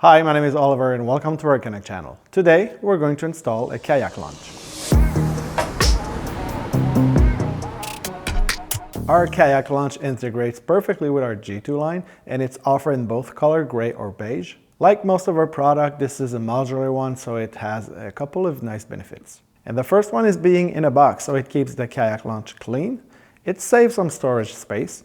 Hi, my name is Oliver and welcome to our Candock channel. Today we're going to install a Kayak Launch. Our Kayak Launch integrates perfectly with our G2 line and it's offered in both color gray or beige. Like most of our product, this is a modular one, so it has a couple of nice benefits. And the first one is being in a box, so it keeps the Kayak Launch clean. It saves some storage space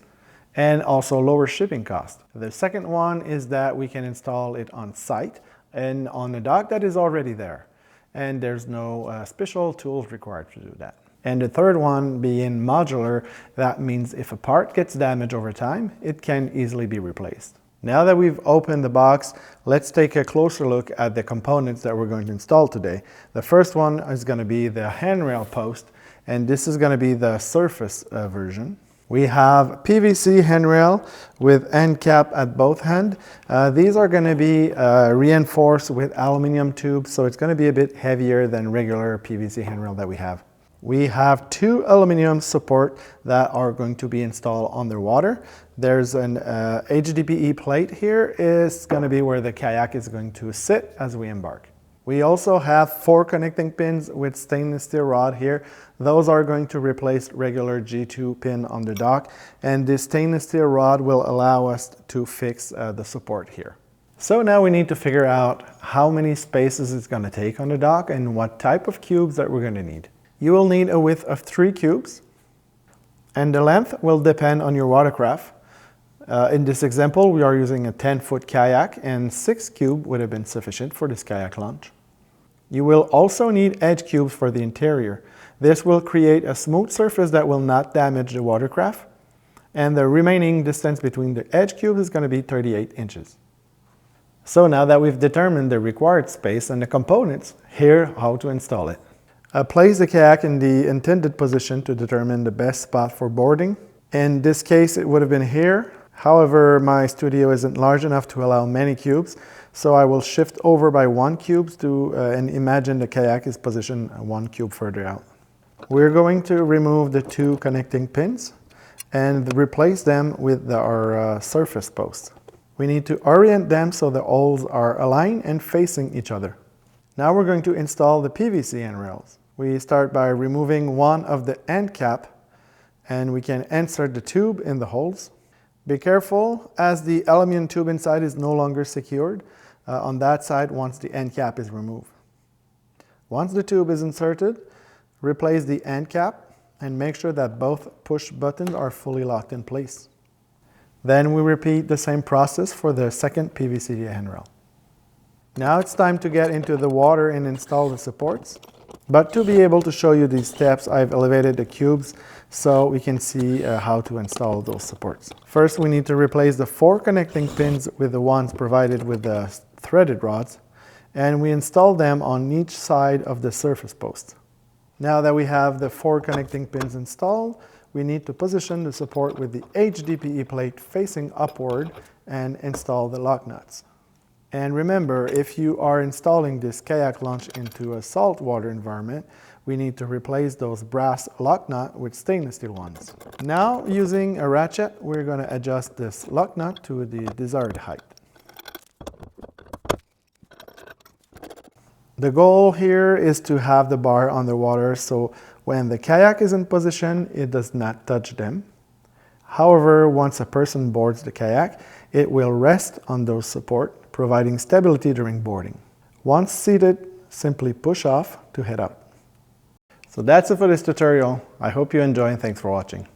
and also lower shipping cost. The second one is that we can install it on site and on a dock that is already there. And there's no special tools required to do that. And the third one being modular, that means if a part gets damaged over time, it can easily be replaced. Now that we've opened the box, let's take a closer look at the components that we're going to install today. The first one is going to be the handrail post, and this is going to be the surface version. We have PVC handrail with end cap at both ends. These are going to be reinforced with aluminum tubes, so it's going to be a bit heavier than regular PVC handrail that we have. We have two aluminum support that are going to be installed underwater. There's an HDPE plate here. It's going to be where the kayak is going to sit as we embark. We also have 4 connecting pins with stainless steel rod here. Those are going to replace regular G2 pin on the dock, and this stainless steel rod will allow us to fix the support here. So now we need to figure out how many spaces it's going to take on the dock and what type of cubes that we're going to need. You will need a width of 3 cubes, and the length will depend on your watercraft. In this example, we are using a 10-foot kayak, and 6 cubes would have been sufficient for this Kayak Launch. You will also need edge cubes for the interior. This will create a smooth surface that will not damage the watercraft, and the remaining distance between the edge cubes is going to be 38 inches. So now that we've determined the required space and the components, here how to install it. Place the kayak in the intended position to determine the best spot for boarding. In this case, it would have been here. However, my studio isn't large enough to allow many cubes, so I will shift over by 1 cube and imagine the kayak is positioned 1 cube further out. We're going to remove the 2 connecting pins and replace them with our surface posts. We need to orient them so the holes are aligned and facing each other. Now we're going to install the PVC handrails. We start by removing one of the end cap, and we can insert the tube in the holes. Be careful, as the aluminum tube inside is no longer secured on that side once the end cap is removed. Once the tube is inserted, replace the end cap and make sure that both push buttons are fully locked in place. Then we repeat the same process for the second PVC handrail. Now it's time to get into the water and install the supports. But to be able to show you these steps, I've elevated the cubes so we can see how to install those supports. First, we need to replace the 4 connecting pins with the ones provided with the threaded rods, and we install them on each side of the surface post. Now that we have the 4 connecting pins installed, we need to position the support with the HDPE plate facing upward and install the lock nuts. And remember, if you are installing this Kayak Launch into a saltwater environment, we need to replace those brass lock nut with stainless steel ones. Now, using a ratchet, we're going to adjust this lock nut to the desired height. The goal here is to have the bar underwater, so when the kayak is in position, it does not touch them. However, once a person boards the kayak, it will rest on those supports, providing stability during boarding. Once seated, simply push off to head up. So that's it for this tutorial. I hope you enjoy and thanks for watching.